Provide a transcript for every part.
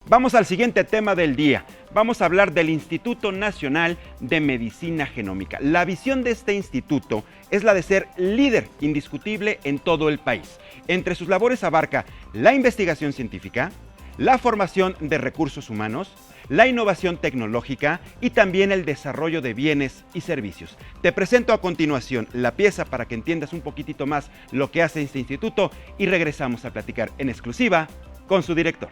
Vamos al siguiente tema del día. Vamos a hablar del Instituto Nacional de Medicina Genómica. La visión de este instituto es la de ser líder indiscutible en todo el país. Entre sus labores abarca la investigación científica, la formación de recursos humanos, la innovación tecnológica y también el desarrollo de bienes y servicios. Te presento a continuación la pieza para que entiendas un poquitito más lo que hace este instituto y regresamos a platicar en exclusiva con su director.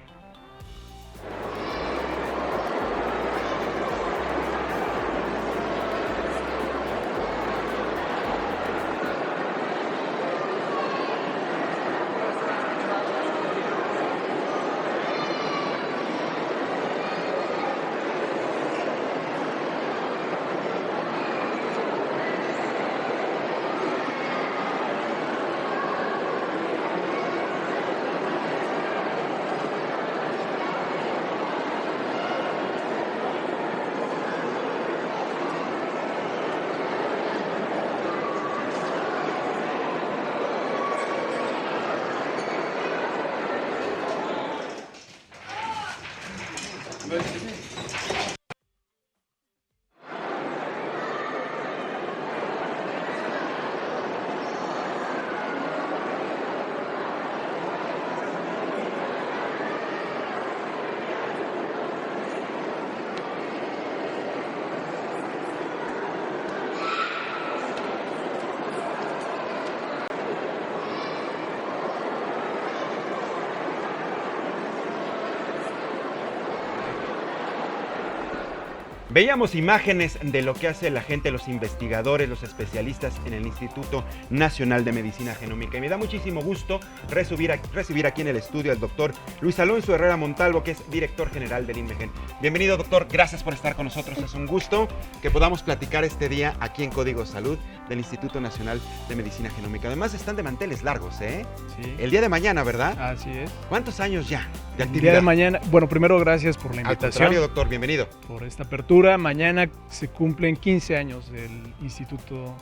Veíamos imágenes de lo que hace la gente, los investigadores, los especialistas en el Instituto Nacional de Medicina Genómica. Y me da muchísimo gusto recibir aquí en el estudio al doctor Luis Alonso Herrera Montalvo, que es director general del INMEGEN. Bienvenido, doctor. Gracias por estar con nosotros. Es un gusto que podamos platicar este día aquí en Código Salud del Instituto Nacional de Medicina Genómica. Además, están de manteles largos, ¿eh? Sí. El día de mañana, ¿verdad? Así es. ¿Cuántos años ya de actividad? El día de mañana, bueno, primero gracias por la invitación. Al contrario, doctor, bienvenido. Por esta apertura. Mañana se cumplen 15 años del Instituto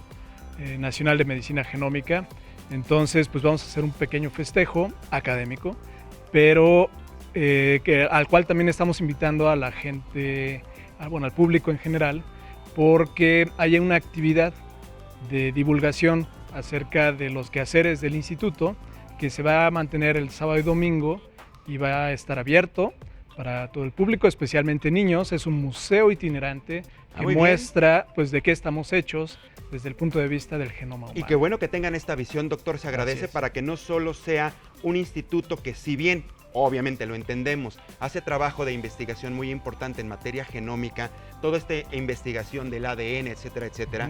Nacional de Medicina Genómica. Entonces, pues vamos a hacer un pequeño festejo académico, pero al cual también estamos invitando a la gente, al público en general, porque hay una actividad de divulgación acerca de los quehaceres del instituto que se va a mantener el sábado y domingo y va a estar abierto para todo el público, especialmente niños. Es un museo itinerante que muestra pues de qué estamos hechos desde el punto de vista del genoma humano. Y qué bueno que tengan esta visión, doctor, se agradece para que no solo sea un instituto que, si bien obviamente lo entendemos, hace trabajo de investigación muy importante en materia genómica, toda esta investigación del ADN, etcétera, etcétera.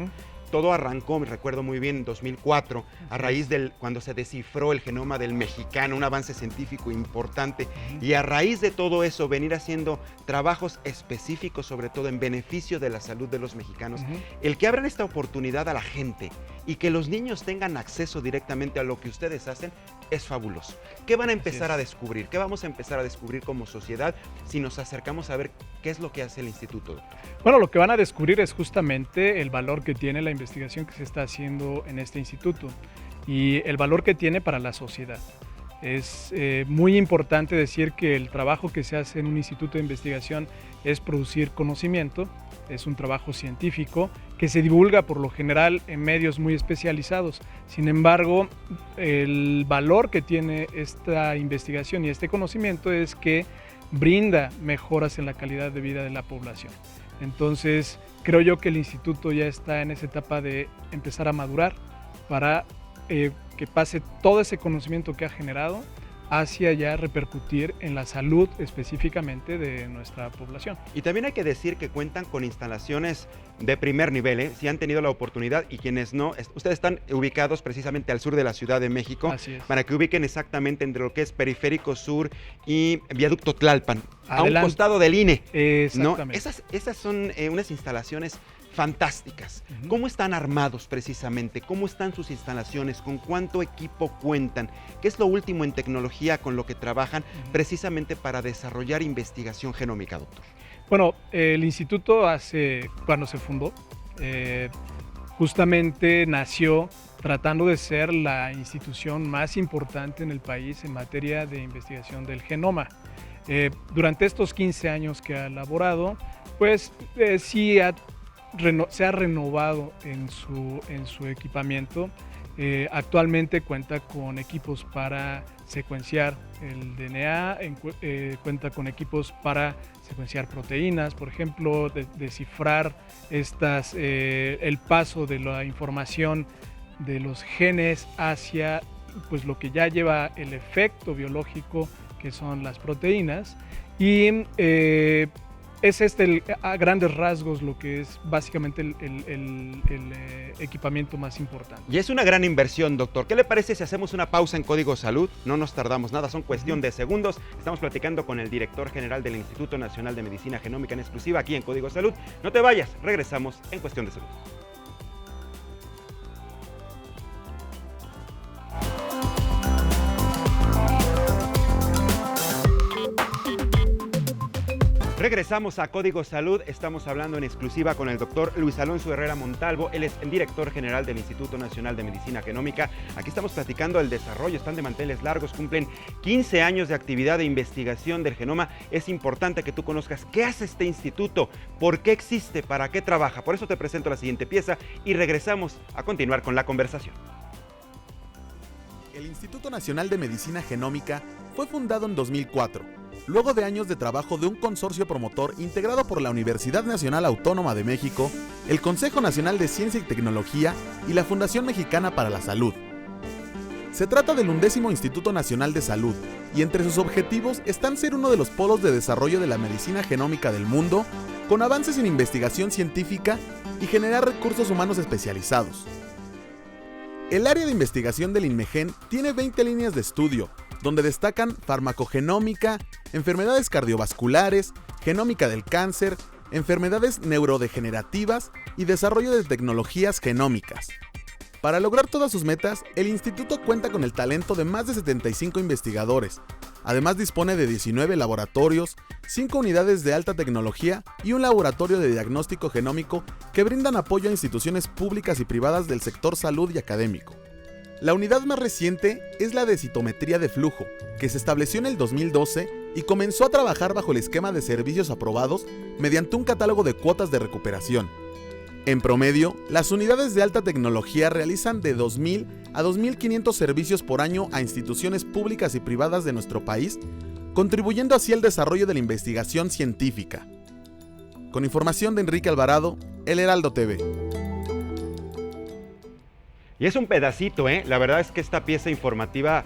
Todo arrancó, me recuerdo muy bien, en 2004, a raíz cuando se descifró el genoma del mexicano, un avance científico importante, y a raíz de todo eso venir haciendo trabajos específicos, sobre todo en beneficio de la salud de los mexicanos. El que abran esta oportunidad a la gente y que los niños tengan acceso directamente a lo que ustedes hacen es fabuloso. ¿Qué van a empezar a descubrir? ¿Qué vamos a empezar a descubrir como sociedad si nos acercamos a ver qué es lo que hace el instituto? Bueno, lo que van a descubrir es justamente el valor que tiene la investigación que se está haciendo en este instituto y el valor que tiene para la sociedad. Es muy importante decir que el trabajo que se hace en un instituto de investigación es producir conocimiento, es un trabajo científico que se divulga por lo general en medios muy especializados. Sin embargo, el valor que tiene esta investigación y este conocimiento es que brinda mejoras en la calidad de vida de la población. Entonces, creo yo que el instituto ya está en esa etapa de empezar a madurar para que pase todo ese conocimiento que ha generado hacia ya repercutir en la salud específicamente de nuestra población. Y también hay que decir que cuentan con instalaciones de primer nivel, ¿eh? Si han tenido la oportunidad, y quienes no, ustedes están ubicados precisamente al sur de la Ciudad de México. Así es. Para que ubiquen exactamente entre lo que es Periférico Sur y Viaducto Tlalpan, a un Adelante. costado del INE. Exactamente. ¿No? Esas son unas instalaciones fantásticas. ¿Cómo están armados precisamente? ¿Cómo están sus instalaciones? ¿Con cuánto equipo cuentan? ¿Qué es lo último en tecnología con lo que trabajan precisamente para desarrollar investigación genómica, doctor? Bueno, el instituto cuando se fundó, justamente nació tratando de ser la institución más importante en el país en materia de investigación del genoma. Durante estos 15 años que ha elaborado, pues sí se ha renovado en su equipamiento. Actualmente cuenta con equipos para secuenciar el DNA, cuenta con equipos para secuenciar proteínas, por ejemplo, descifrar el paso de la información de los genes hacia pues, lo que ya lleva el efecto biológico, que son las proteínas. Y es a grandes rasgos lo que es básicamente el equipamiento más importante. Y es una gran inversión, doctor. ¿Qué le parece si hacemos una pausa en Código Salud? No nos tardamos nada, son cuestión de segundos. Estamos platicando con el director general del Instituto Nacional de Medicina Genómica en exclusiva aquí en Código Salud. No te vayas, regresamos en cuestión de salud. Regresamos a Código Salud, estamos hablando en exclusiva con el doctor Luis Alonso Herrera Montalvo, él es el director general del Instituto Nacional de Medicina Genómica. Aquí estamos platicando del desarrollo, están de manteles largos, cumplen 15 años de actividad de investigación del genoma. Es importante que tú conozcas qué hace este instituto, por qué existe, para qué trabaja. Por eso te presento la siguiente pieza y regresamos a continuar con la conversación. El Instituto Nacional de Medicina Genómica fue fundado en 2004. Luego de años de trabajo de un consorcio promotor integrado por la Universidad Nacional Autónoma de México, el Consejo Nacional de Ciencia y Tecnología y la Fundación Mexicana para la Salud. Se trata del 11º Instituto Nacional de Salud y entre sus objetivos están ser uno de los polos de desarrollo de la medicina genómica del mundo, con avances en investigación científica y generar recursos humanos especializados. El área de investigación del INMEGEN tiene 20 líneas de estudio, donde destacan farmacogenómica, enfermedades cardiovasculares, genómica del cáncer, enfermedades neurodegenerativas y desarrollo de tecnologías genómicas. Para lograr todas sus metas, el instituto cuenta con el talento de más de 75 investigadores. Además dispone de 19 laboratorios, 5 unidades de alta tecnología y un laboratorio de diagnóstico genómico que brindan apoyo a instituciones públicas y privadas del sector salud y académico. La unidad más reciente es la de citometría de flujo, que se estableció en el 2012 y comenzó a trabajar bajo el esquema de servicios aprobados mediante un catálogo de cuotas de recuperación. En promedio, las unidades de alta tecnología realizan de 2.000 a 2.500 servicios por año a instituciones públicas y privadas de nuestro país, contribuyendo así al desarrollo de la investigación científica. Con información de Enrique Alvarado, El Heraldo TV. Y es un pedacito, La verdad es que esta pieza informativa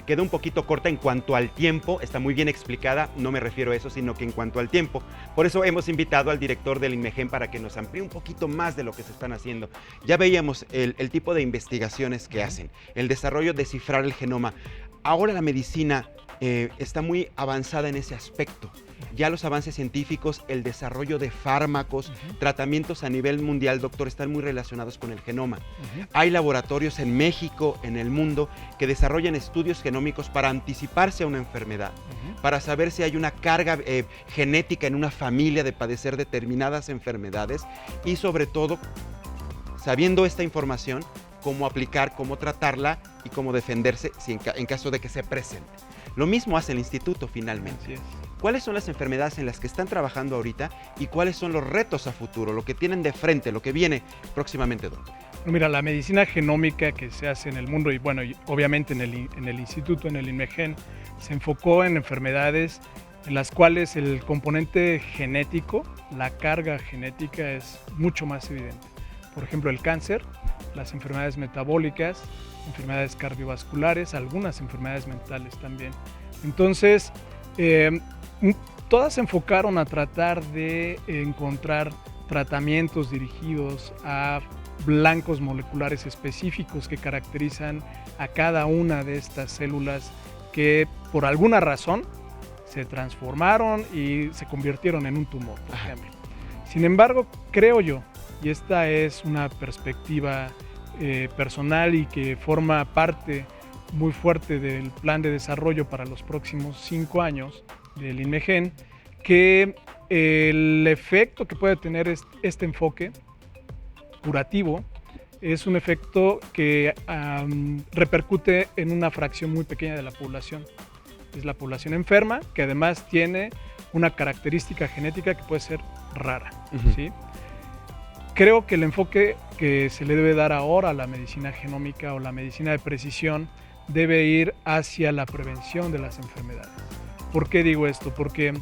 queda un poquito corta en cuanto al tiempo, está muy bien explicada, no me refiero a eso, sino que en cuanto al tiempo. Por eso hemos invitado al director del INMEGEN para que nos amplíe un poquito más de lo que se están haciendo. Ya veíamos el tipo de investigaciones que hacen, el desarrollo de cifrar el genoma. Ahora la medicina está muy avanzada en ese aspecto. Ya los avances científicos, el desarrollo de fármacos, tratamientos a nivel mundial, doctor, están muy relacionados con el genoma. Hay laboratorios en México, en el mundo, que desarrollan estudios genómicos para anticiparse a una enfermedad, para saber si hay una carga genética en una familia de padecer determinadas enfermedades y sobre todo, sabiendo esta información, cómo aplicar, cómo tratarla y cómo defenderse en caso de que se presente. Lo mismo hace el instituto finalmente. ¿Cuáles son las enfermedades en las que están trabajando ahorita y cuáles son los retos a futuro, lo que tienen de frente, lo que viene próximamente, doctor? Mira, la medicina genómica que se hace en el mundo y bueno, obviamente en el instituto, en el INMEGEN, se enfocó en enfermedades en las cuales el componente genético, la carga genética es mucho más evidente. Por ejemplo, el cáncer, las enfermedades metabólicas, enfermedades cardiovasculares, algunas enfermedades mentales también. Entonces, todas se enfocaron a tratar de encontrar tratamientos dirigidos a blancos moleculares específicos que caracterizan a cada una de estas células que por alguna razón se transformaron y se convirtieron en un tumor, por ejemplo. Sin embargo, creo yo, y esta es una perspectiva personal y que forma parte muy fuerte del plan de desarrollo para los próximos 5 años del INMEGEN, que el efecto que puede tener este enfoque curativo es un efecto que repercute en una fracción muy pequeña de la población. es la población enferma, que además tiene una característica genética que puede ser rara, ¿sí? Creo que el enfoque que se le debe dar ahora a la medicina genómica o la medicina de precisión debe ir hacia la prevención de las enfermedades. ¿Por qué digo esto? Porque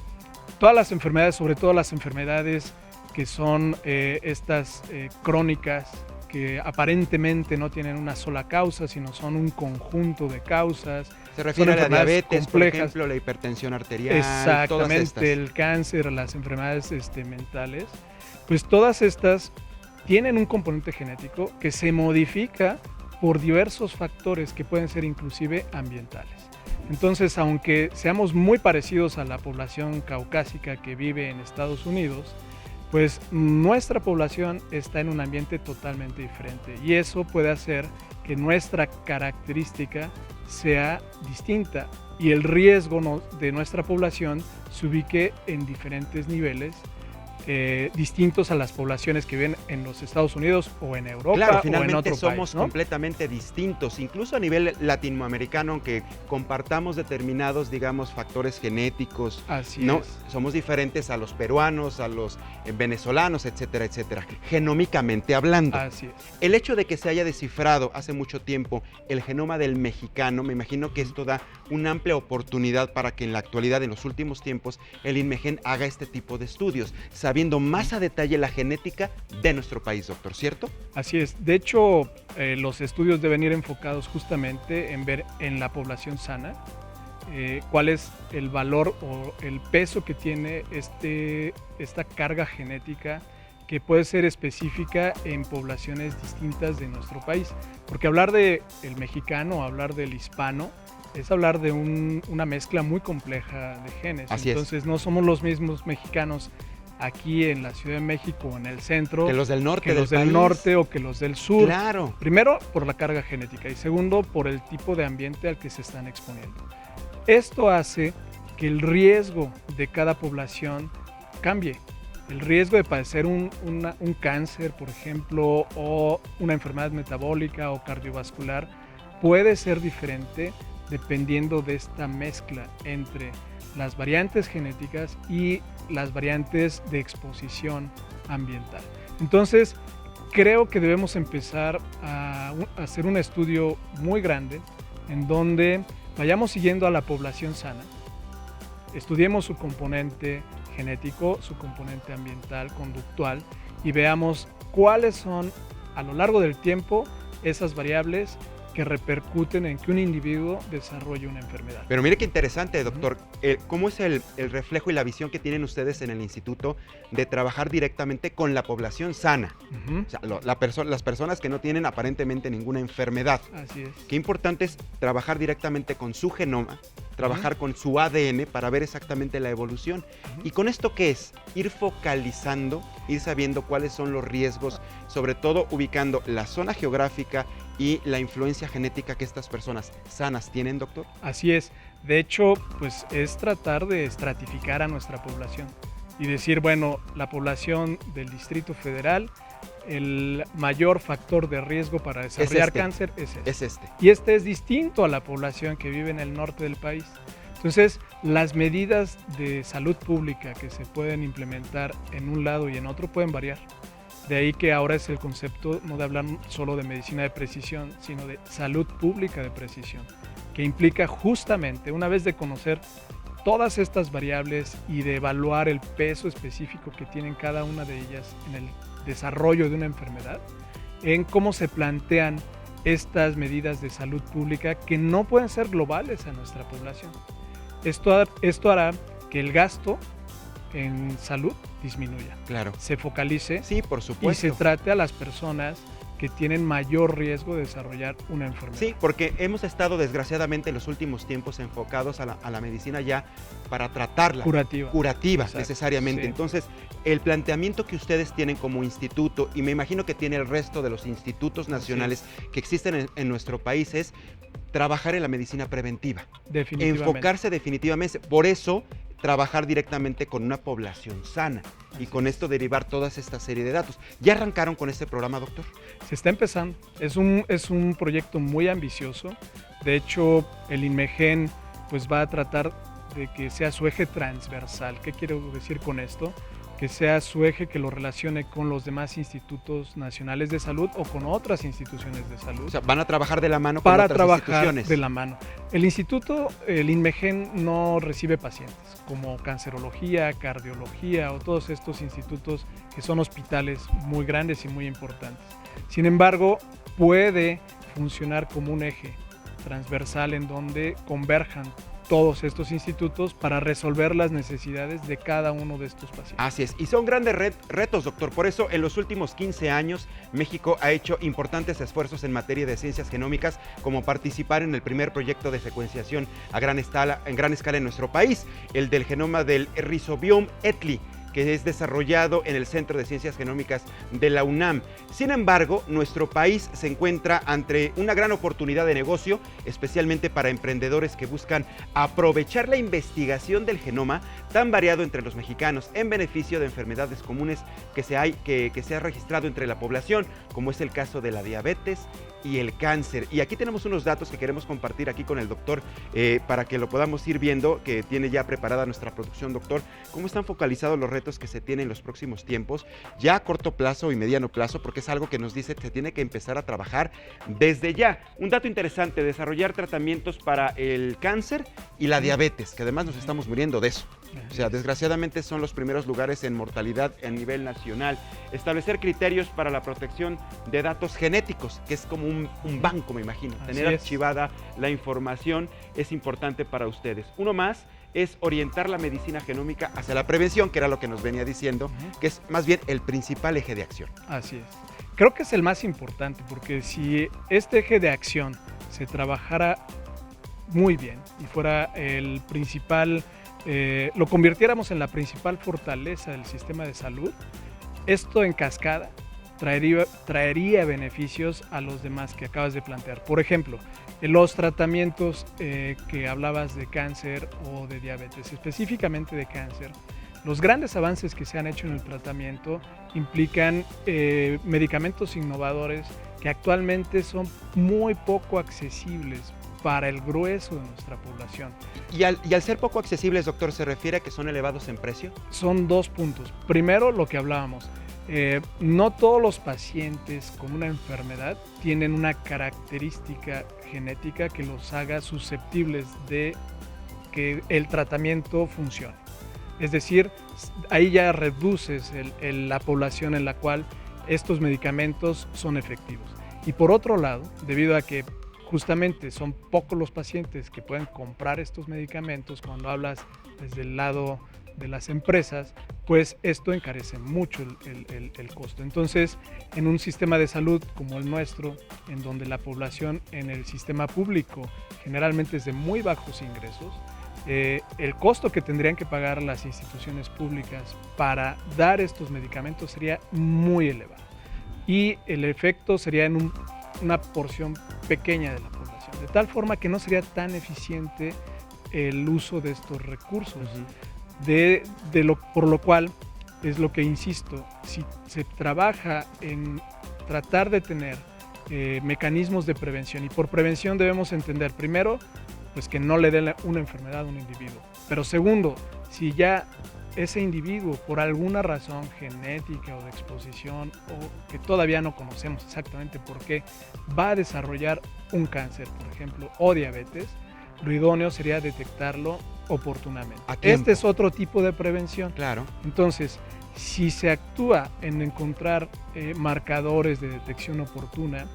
todas las enfermedades, sobre todo las enfermedades que son estas crónicas, que aparentemente no tienen una sola causa, sino son un conjunto de causas. Se refiere a la diabetes, complejas, por ejemplo, la hipertensión arterial. Exactamente, el cáncer, las enfermedades mentales. Pues todas estas tienen un componente genético que se modifica por diversos factores que pueden ser inclusive ambientales. Entonces, aunque seamos muy parecidos a la población caucásica que vive en Estados Unidos, pues nuestra población está en un ambiente totalmente diferente y eso puede hacer que nuestra característica sea distinta y el riesgo de nuestra población se ubique en diferentes niveles distintos a las poblaciones que viven en los Estados Unidos o en Europa, claro, o en otro somos país, ¿no? completamente distintos, incluso a nivel latinoamericano, aunque compartamos determinados, digamos, factores genéticos. Así ¿no? es. Somos diferentes a los peruanos, a los venezolanos, etcétera, etcétera, genómicamente hablando. Así es. El hecho de que se haya descifrado hace mucho tiempo el genoma del mexicano, me imagino que esto da una amplia oportunidad para que en la actualidad, en los últimos tiempos, el INMEGEN haga este tipo de estudios, sabiendo más a detalle la genética de nuestro país, doctor, ¿cierto? Así es. De hecho, los estudios deben ir enfocados justamente en ver en la población sana cuál es el valor o el peso que tiene esta carga genética que puede ser específica en poblaciones distintas de nuestro país. Porque hablar del mexicano, hablar del hispano, es hablar de una mezcla muy compleja de genes. Así Entonces no somos los mismos mexicanos aquí en la Ciudad de México o en el centro que los del norte que los del norte o que los del sur. Claro. Primero, por la carga genética y segundo, por el tipo de ambiente al que se están exponiendo. Esto hace que el riesgo de cada población cambie. El riesgo de padecer un cáncer, por ejemplo, o una enfermedad metabólica o cardiovascular puede ser diferente dependiendo de esta mezcla entre las variantes genéticas y las variantes de exposición ambiental. Entonces, creo que debemos empezar a hacer un estudio muy grande en donde vayamos siguiendo a la población sana, estudiemos su componente genético, su componente ambiental, conductual y veamos cuáles son a lo largo del tiempo esas variables que repercuten en que un individuo desarrolle una enfermedad. Pero mire qué interesante, doctor. ¿Cómo es el reflejo y la visión que tienen ustedes en el instituto de trabajar directamente con la población sana? O sea, las personas que no tienen aparentemente ninguna enfermedad. Así es. Qué importante es trabajar directamente con su genoma, trabajar con su ADN para ver exactamente la evolución. ¿Y con esto qué es? Ir focalizando, ir sabiendo cuáles son los riesgos, sobre todo ubicando la zona geográfica y la influencia genética que estas personas sanas tienen, doctor. Así es. De hecho, pues es tratar de estratificar a nuestra población y decir, bueno, la población del Distrito Federal, el mayor factor de riesgo para desarrollar cáncer es este. Y este es distinto a la población que vive en el norte del país. Entonces, las medidas de salud pública que se pueden implementar en un lado y en otro pueden variar. De ahí que ahora es el concepto no de hablar solo de medicina de precisión, sino de salud pública de precisión, que implica justamente, una vez de conocer todas estas variables y de evaluar el peso específico que tienen cada una de ellas en el desarrollo de una enfermedad, en cómo se plantean estas medidas de salud pública que no pueden ser globales a nuestra población. Esto hará que el gasto en salud disminuya. Claro. Se focalice. Sí, por supuesto. Y se trate a las personas que tienen mayor riesgo de desarrollar una enfermedad. Sí, porque hemos estado desgraciadamente en los últimos tiempos enfocados a la medicina ya para tratarla. Curativa, exacto, necesariamente. Sí. Entonces, el planteamiento que ustedes tienen como instituto, y me imagino que tiene el resto de los institutos nacionales que existen en nuestro país, es trabajar en la medicina preventiva. Definitivamente. Enfocarse definitivamente. Por eso, trabajar directamente con una población sana y con esto derivar toda esta serie de datos. ¿Ya arrancaron con este programa, doctor? Se está empezando. Es un proyecto muy ambicioso. De hecho, el INMEGEN pues va a tratar de que sea su eje transversal. ¿Qué quiero decir con esto? Que sea su eje que lo relacione con los demás institutos nacionales de salud o con otras instituciones de salud. O sea, van a trabajar de la mano con para otras trabajar instituciones. de la mano. El instituto, el INMEGEN, no recibe pacientes como cancerología, cardiología o todos estos institutos que son hospitales muy grandes y muy importantes. Sin embargo, puede funcionar como un eje transversal en donde converjan todos estos institutos para resolver las necesidades de cada uno de estos pacientes. Así es, y son grandes retos, doctor. Por eso, en los últimos 15 años, México ha hecho importantes esfuerzos en materia de ciencias genómicas, como participar en el primer proyecto de secuenciación a gran escala en nuestro país, el del genoma del Rhizobium etli, que es desarrollado en el Centro de Ciencias Genómicas de la UNAM. Sin embargo, nuestro país se encuentra ante una gran oportunidad de negocio, especialmente para emprendedores que buscan aprovechar la investigación del genoma tan variado entre los mexicanos en beneficio de enfermedades comunes que se ha registrado entre la población, como es el caso de la diabetes y el cáncer. Y aquí tenemos unos datos que queremos compartir aquí con el doctor para que lo podamos ir viendo, que tiene ya preparada nuestra producción, doctor. ¿Cómo están focalizados los retos que se tienen en los próximos tiempos, ya a corto plazo y mediano plazo? Porque es algo que nos dice que se tiene que empezar a trabajar desde ya. Un dato interesante: desarrollar tratamientos para el cáncer y la diabetes, que además nos estamos muriendo de eso. O sea, desgraciadamente son los primeros lugares en mortalidad a nivel nacional. Establecer criterios para la protección de datos genéticos, que es como un banco, me imagino. Tener archivada la información es importante para ustedes. Uno más es orientar la medicina genómica hacia la prevención, que era lo que nos venía diciendo, que es más bien el principal eje de acción. Así es. Creo que es el más importante, porque si este eje de acción se trabajara muy bien y fuera el principal, lo convirtiéramos en la principal fortaleza del sistema de salud, esto en cascada traería beneficios a los demás que acabas de plantear. Por ejemplo, los tratamientos que hablabas de cáncer o de diabetes, específicamente de cáncer, los grandes avances que se han hecho en el tratamiento implican medicamentos innovadores que actualmente son muy poco accesibles para el grueso de nuestra población. ¿Y al ser poco accesibles, doctor, se refiere a que son elevados en precio? Son dos puntos. Primero, lo que hablábamos. No todos los pacientes con una enfermedad tienen una característica genética que los haga susceptibles de que el tratamiento funcione. Es decir, ahí ya reduces la población en la cual estos medicamentos son efectivos. Y por otro lado, debido a que justamente son pocos los pacientes que pueden comprar estos medicamentos, cuando hablas desde el lado de las empresas, pues esto encarece mucho el costo. Entonces, en un sistema de salud como el nuestro, en donde la población en el sistema público generalmente es de muy bajos ingresos, el costo que tendrían que pagar las instituciones públicas para dar estos medicamentos sería muy elevado. Y el efecto sería en una porción pequeña de la población, de tal forma que no sería tan eficiente el uso de estos recursos. Por lo cual, es lo que insisto, si se trabaja en tratar de tener mecanismos de prevención, y por prevención debemos entender primero, pues que no le dé una enfermedad a un individuo, pero segundo, si ya ese individuo por alguna razón genética o de exposición, o que todavía no conocemos exactamente por qué, va a desarrollar un cáncer, por ejemplo, o diabetes, lo idóneo sería detectarlo oportunamente. Este es otro tipo de prevención. Claro. Entonces, si se actúa en encontrar marcadores de detección oportuna,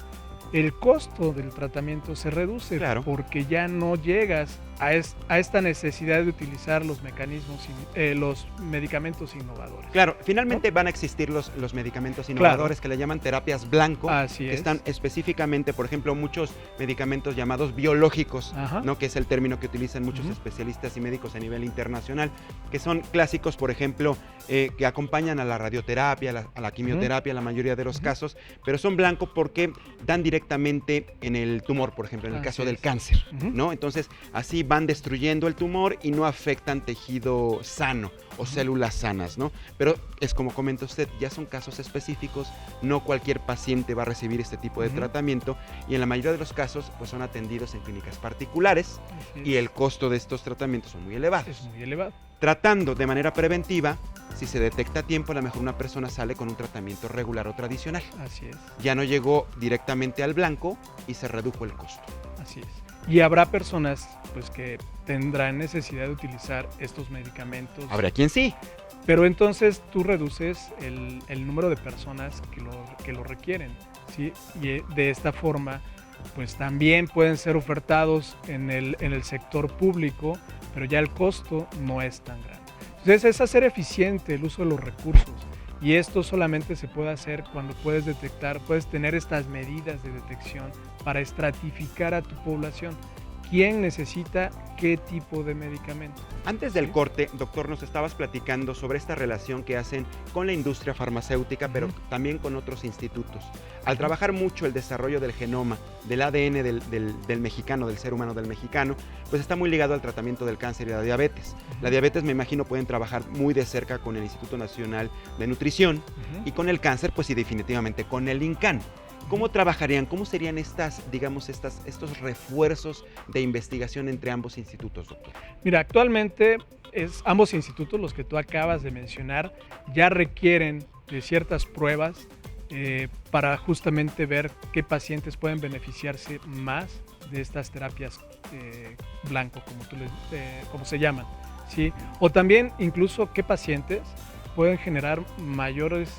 el costo del tratamiento se reduce, claro, porque ya no llegas a esta necesidad de utilizar los mecanismos, los medicamentos innovadores. Claro, finalmente, ¿no?, van a existir los medicamentos innovadores, claro, que le llaman terapias blanco. Así es. Que están específicamente, por ejemplo, muchos medicamentos llamados biológicos, ¿no?, que es el término que utilizan muchos especialistas y médicos a nivel internacional, que son clásicos, por ejemplo, que acompañan a la radioterapia, a la quimioterapia, la mayoría de los casos, pero son blanco porque dan directamente en el tumor, por ejemplo, en el caso del cáncer, ¿no? Entonces, así van destruyendo el tumor y no afectan tejido sano o células sanas, ¿no? Pero es como comenta usted, ya son casos específicos, no cualquier paciente va a recibir este tipo de tratamiento y en la mayoría de los casos pues son atendidos en clínicas particulares y el costo de estos tratamientos son muy elevados. Es muy elevado. Tratando de manera preventiva, si se detecta a tiempo, a lo mejor una persona sale con un tratamiento regular o tradicional. Así es. Ya no llegó directamente al blanco y se redujo el costo. Así es. Y habrá personas pues que tendrán necesidad de utilizar estos medicamentos. Habrá quien sí. Pero entonces tú reduces el número de personas que lo requieren, ¿sí? Y de esta forma, pues también pueden ser ofertados en el sector público, pero ya el costo no es tan grande. Entonces es hacer eficiente el uso de los recursos. Y esto solamente se puede hacer cuando puedes detectar, puedes tener estas medidas de detección para estratificar a tu población. ¿Quién necesita qué tipo de medicamento? Antes del corte, doctor, nos estabas platicando sobre esta relación que hacen con la industria farmacéutica, pero también con otros institutos. Al trabajar mucho el desarrollo del genoma, del ADN del mexicano, del ser humano del mexicano, pues está muy ligado al tratamiento del cáncer y la diabetes. La diabetes, me imagino, pueden trabajar muy de cerca con el Instituto Nacional de Nutrición y con el cáncer, pues sí, definitivamente con el INCAN. ¿Cómo trabajarían? ¿Cómo serían estos refuerzos de investigación entre ambos institutos, doctor? Mira, actualmente ambos institutos, los que tú acabas de mencionar, ya requieren de ciertas pruebas para justamente ver qué pacientes pueden beneficiarse más de estas terapias blanco, como se llaman, ¿sí? O también incluso qué pacientes pueden generar mayores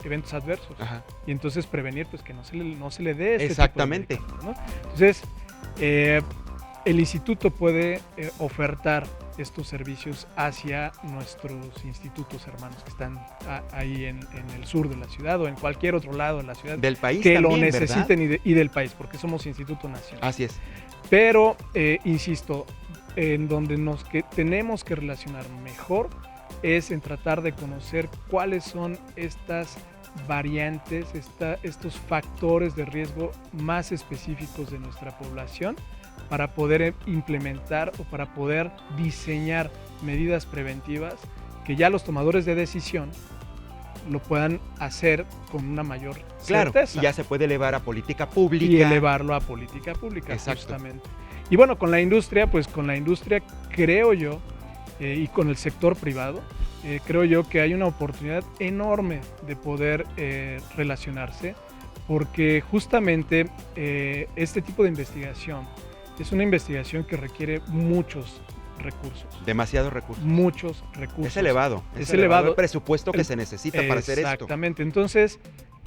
eventos adversos. Ajá. Y entonces prevenir pues que no se le dé este exactamente tipo de medicamentos, ¿no? Entonces el instituto puede ofertar estos servicios hacia nuestros institutos hermanos que están ahí en el sur de la ciudad o en cualquier otro lado de la ciudad del país que también, lo necesiten y del país, porque somos instituto nacional. Así es. Pero insisto, en donde tenemos que relacionar mejor es en tratar de conocer cuáles son estas variantes, estos factores de riesgo más específicos de nuestra población para poder implementar o para poder diseñar medidas preventivas que ya los tomadores de decisión lo puedan hacer con una mayor certeza. Claro, ya se puede elevar a política pública. Y elevarlo a política pública, exacto, justamente. Y bueno, con la industria creo yo, y con el sector privado, creo yo que hay una oportunidad enorme de poder relacionarse, porque justamente este tipo de investigación es una investigación que requiere muchos recursos. Demasiados recursos. Muchos recursos. Es elevado. Es elevado el presupuesto que se necesita para hacer esto. Exactamente. Entonces,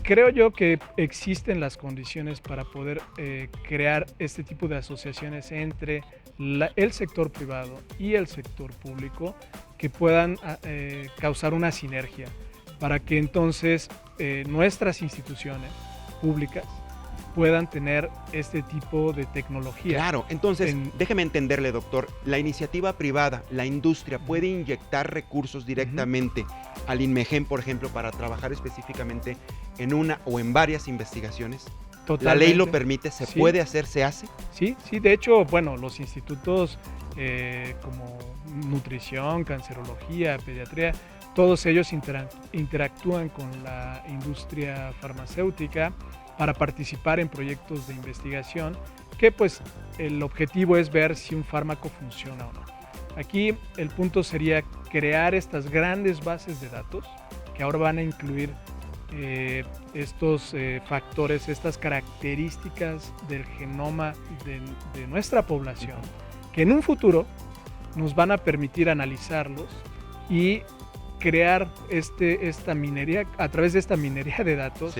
creo yo que existen las condiciones para poder crear este tipo de asociaciones entre el sector privado y el sector público que puedan causar una sinergia para que entonces nuestras instituciones públicas puedan tener este tipo de tecnología. Claro, entonces déjeme entenderle, doctor, la iniciativa privada, la industria puede inyectar recursos directamente al INMEGEN, por ejemplo, para trabajar específicamente en una o en varias investigaciones. Totalmente. ¿La ley lo permite? ¿Se puede hacer? ¿Se hace? Sí, de hecho, bueno, los institutos como nutrición, cancerología, pediatría, todos ellos interactúan con la industria farmacéutica para participar en proyectos de investigación que pues el objetivo es ver si un fármaco funciona o no. Aquí el punto sería crear estas grandes bases de datos que ahora van a incluir estos factores, estas características del genoma de nuestra población, que en un futuro nos van a permitir analizarlos y crear esta minería, a través de esta minería de datos,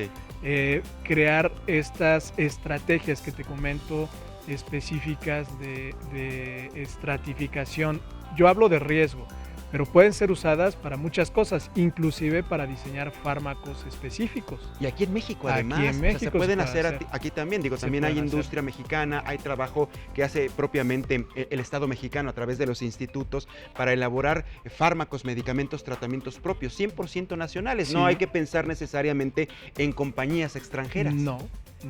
crear estas estrategias que te comento específicas de estratificación. Yo hablo de riesgo, pero pueden ser usadas para muchas cosas, inclusive para diseñar fármacos específicos. Y aquí en México, Aquí además, en México se pueden hacer aquí también. Digo, también hay industria mexicana, hay trabajo que hace propiamente el Estado mexicano a través de los institutos para elaborar fármacos, medicamentos, tratamientos propios, 100% nacionales. Sí. No hay que pensar necesariamente en compañías extranjeras. No.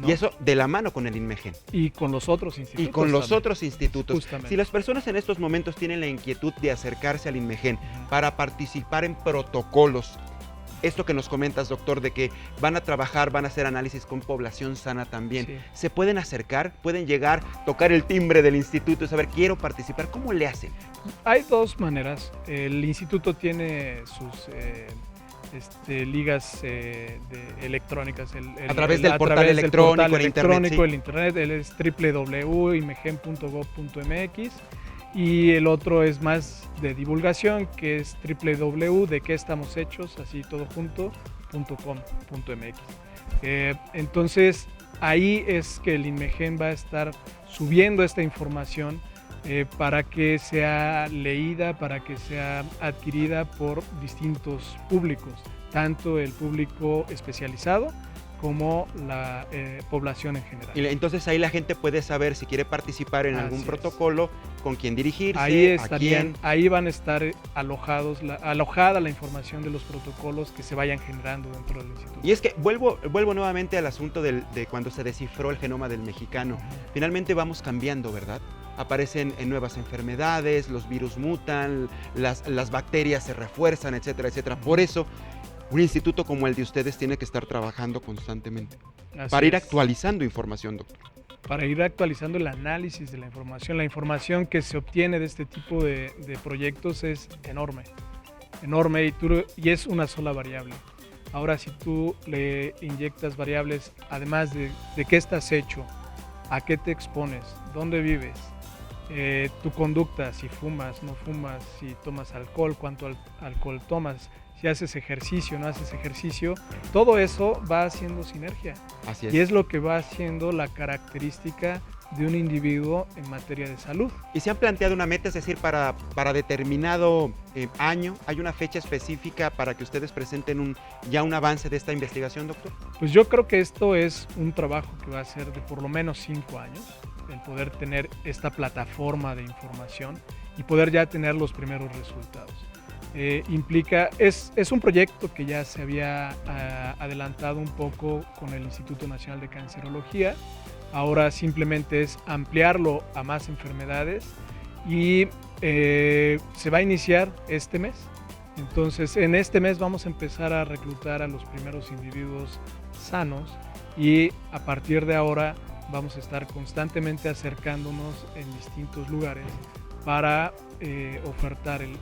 Y eso de la mano con el INMEGEN. Y con los otros institutos. Y con los también. otros institutos. Justamente. Si las personas en estos momentos tienen la inquietud de acercarse al INMEGEN para participar en protocolos, esto que nos comentas, doctor, de que van a trabajar, van a hacer análisis con población sana también, Sí. ¿se pueden acercar? ¿Pueden llegar, tocar el timbre del instituto y saber, quiero participar? ¿Cómo le hacen? Hay dos maneras. El instituto tiene sus ligas electrónicas. A través del portal electrónico, en internet, sí. El internet, él es www.imegen.gov.mx, y el otro es más de divulgación, que es www.dequeestamosHechos, así todo junto, .com.mx. Entonces, ahí es que el INMEGEN va a estar subiendo esta información para que sea leída, para que sea adquirida por distintos públicos, tanto el público especializado como la población en general. Y entonces ahí la gente puede saber si quiere participar en algún protocolo, con quién dirigirse, ahí van a estar alojada la información de los protocolos que se vayan generando dentro del instituto. Y es que vuelvo nuevamente al asunto de cuando se descifró el genoma del mexicano. Finalmente vamos cambiando, ¿verdad? Aparecen nuevas enfermedades, los virus mutan, las bacterias se refuerzan, etcétera, etcétera. Por eso, un instituto como el de ustedes tiene que estar trabajando constantemente para ir actualizando información, doctor. Para ir actualizando el análisis de la información que se obtiene de este tipo de proyectos es enorme, y es una sola variable. Ahora, si tú le inyectas variables, además de qué estás hecho, a qué te expones, dónde vives, tu conducta, si fumas, no fumas, si tomas alcohol, cuánto alcohol tomas, si haces ejercicio, no haces ejercicio, todo eso va haciendo sinergia. Así es. Y es lo que va haciendo la característica de un individuo en materia de salud. ¿Y se han planteado una meta, es decir, para determinado año, hay una fecha específica para que ustedes presenten ya un avance de esta investigación, doctor? Pues yo creo que esto es un trabajo que va a ser de por lo menos 5 años, el poder tener esta plataforma de información y poder ya tener los primeros resultados. Es un proyecto que ya se había adelantado un poco con el Instituto Nacional de Cancerología. Ahora simplemente es ampliarlo a más enfermedades y se va a iniciar este mes. Entonces, en este mes vamos a empezar a reclutar a los primeros individuos sanos y a partir de ahora vamos a estar constantemente acercándonos en distintos lugares para ofertar el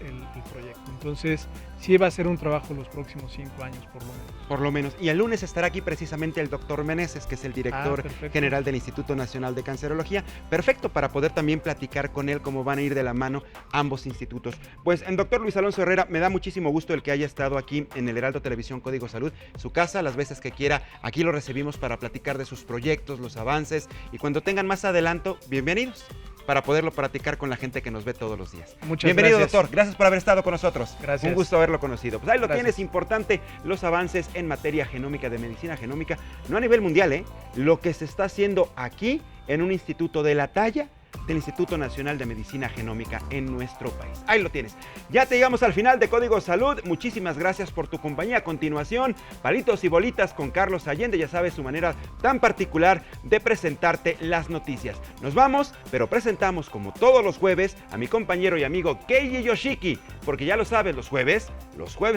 proyecto. Entonces, sí va a ser un trabajo los próximos 5 años, por lo menos. Por lo menos. Y el lunes estará aquí precisamente el doctor Meneses, que es el director general del Instituto Nacional de Cancerología. Perfecto para poder también platicar con él cómo van a ir de la mano ambos institutos. Pues, doctor Luis Alonso Herrera, me da muchísimo gusto el que haya estado aquí en el Heraldo Televisión Código Salud, su casa, las veces que quiera. Aquí lo recibimos para platicar de sus proyectos, los avances, y cuando tengan más adelanto, bienvenidos, para poderlo platicar con la gente que nos ve todos los días. Bienvenido, gracias. Doctor. Gracias por haber estado con nosotros. Gracias. Un gusto haberlo conocido. Pues ahí lo Gracias. tienes, importante, los avances en materia genómica, de medicina genómica, no a nivel mundial, lo que se está haciendo aquí en un instituto de la talla del Instituto Nacional de Medicina Genómica en nuestro país. Ahí lo tienes. Ya te llegamos al final de Código Salud. Muchísimas gracias por tu compañía. A continuación, palitos y bolitas con Carlos Allende. Ya sabes, su manera tan particular de presentarte las noticias. Nos vamos, pero presentamos como todos los jueves a mi compañero y amigo Keiji Yoshiki, porque ya lo sabes, los jueves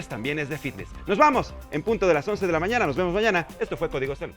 también es de fitness. Nos vamos en punto de las 11 de la mañana. Nos vemos mañana. Esto fue Código Salud.